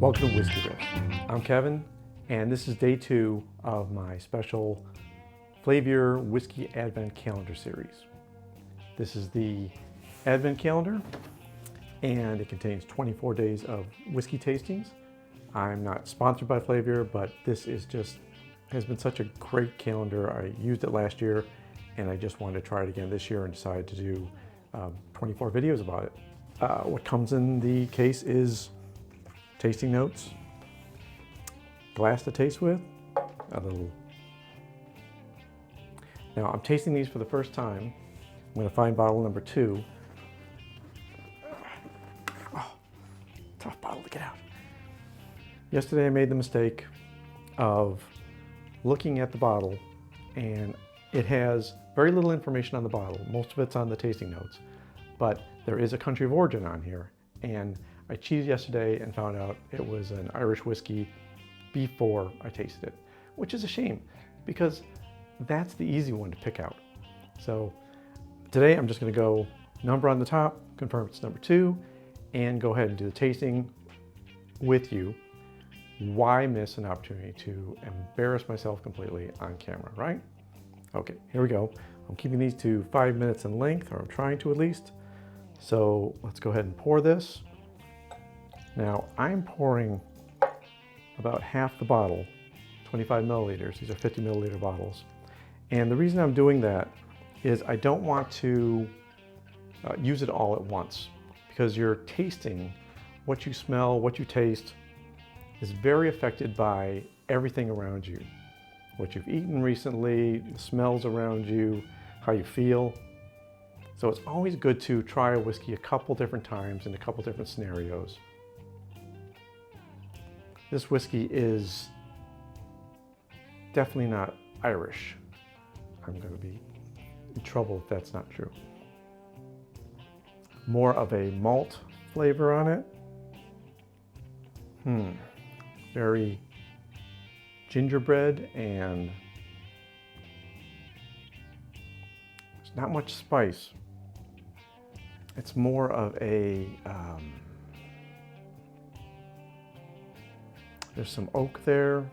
Welcome to Whisky Riffs. I'm Kevin, and this is day 2 of my special Flaviar Whisky Advent Calendar series. This is the Advent Calendar, and it contains 24 days of whiskey tastings. I'm not sponsored by Flaviar, but this is has been such a great calendar. I used it last year, and I just wanted to try it again this year and decided to do 24 videos about it. What comes in the case is tasting notes, glass to taste with, a little. Now I'm tasting these for the first time. I'm going to find bottle number 2. Oh, tough bottle to get out. Yesterday I made the mistake of looking at the bottle, and it has very little information on the bottle. Most of it's on the tasting notes, but there is a country of origin on here, and I cheated yesterday and found out it was an Irish whiskey before I tasted it, which is a shame because that's the easy one to pick out. So today I'm just going to go number on the top, confirm it's number 2, and go ahead and do the tasting with you. Why miss an opportunity to embarrass myself completely on camera, right? Okay, here we go. I'm keeping these to 5 minutes in length, or I'm trying to at least. So let's go ahead and pour this. Now I'm pouring about half the bottle, 25 milliliters. These are 50 milliliter bottles. And the reason I'm doing that is I don't want to use it all at once, because you're tasting what you smell, what you taste is very affected by everything around you. What you've eaten recently, the smells around you, how you feel. So it's always good to try a whiskey a couple different times in a couple different scenarios. This whiskey is definitely not Irish. I'm going to be in trouble if that's not true. More of a malt flavor on it. Very gingerbread, and there's not much spice. It's more of a, there's some oak there.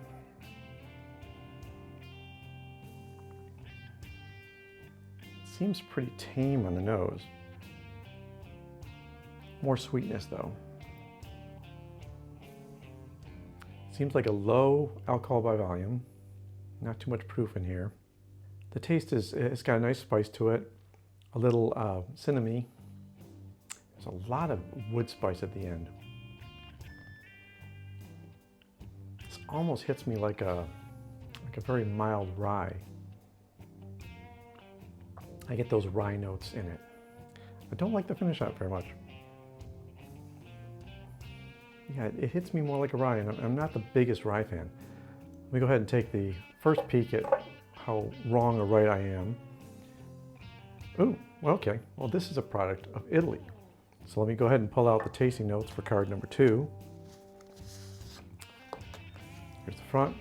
Seems pretty tame on the nose. More sweetness though. Seems like a low alcohol by volume. Not too much proof in here. The taste it's got a nice spice to it. A little cinnamon. There's a lot of wood spice at the end. This almost hits me like a very mild rye. I get those rye notes in it. I don't like the finish on it very much. Yeah, it hits me more like a rye, and I'm not the biggest rye fan. Let me go ahead and take the first peek at how wrong or right I am. Ooh, well, okay. Well, this is a product of Italy. So let me go ahead and pull out the tasting notes for card number 2. Here's the front.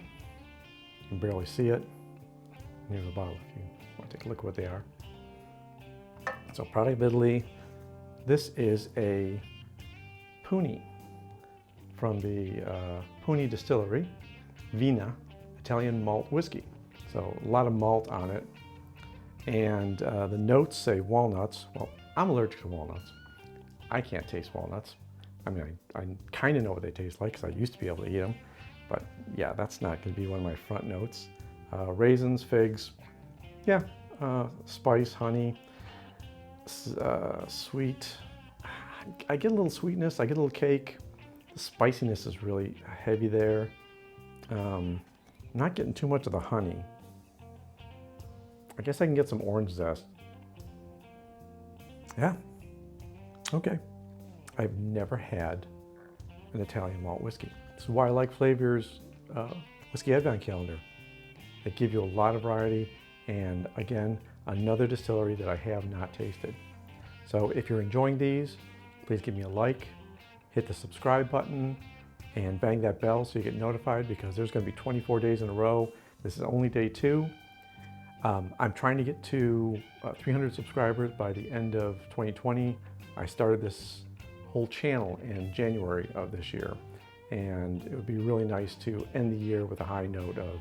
You can barely see it. And here's the bottle if you want to take a look at what they are. So, product of Italy. This is a Puni from the Puni Distillery, Vina, Italian malt whiskey. So a lot of malt on it. And the notes say walnuts. Well, I'm allergic to walnuts. I can't taste walnuts. I mean, I kind of know what they taste like because I used to be able to eat them. But yeah, that's not going to be one of my front notes. Raisins, figs, yeah, spice, honey, sweet. I get a little sweetness, I get a little cake. The spiciness is really heavy there. Not getting too much of the honey. I guess I can get some orange zest. Yeah, okay. I've never had an Italian malt whiskey. This is why I like Flaviar's Whisky Advent Calendar. They give you a lot of variety, and again, another distillery that I have not tasted. So if you're enjoying these, please give me a like, hit the subscribe button, and bang that bell so you get notified, because there's going to be 24 days in a row. This is only day 2. I'm trying to get to 300 subscribers by the end of 2020. I started this whole channel in January of this year, and it would be really nice to end the year with a high note of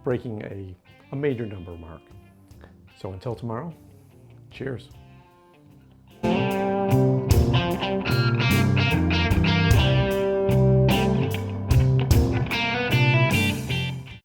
breaking a major number mark. So until tomorrow, cheers.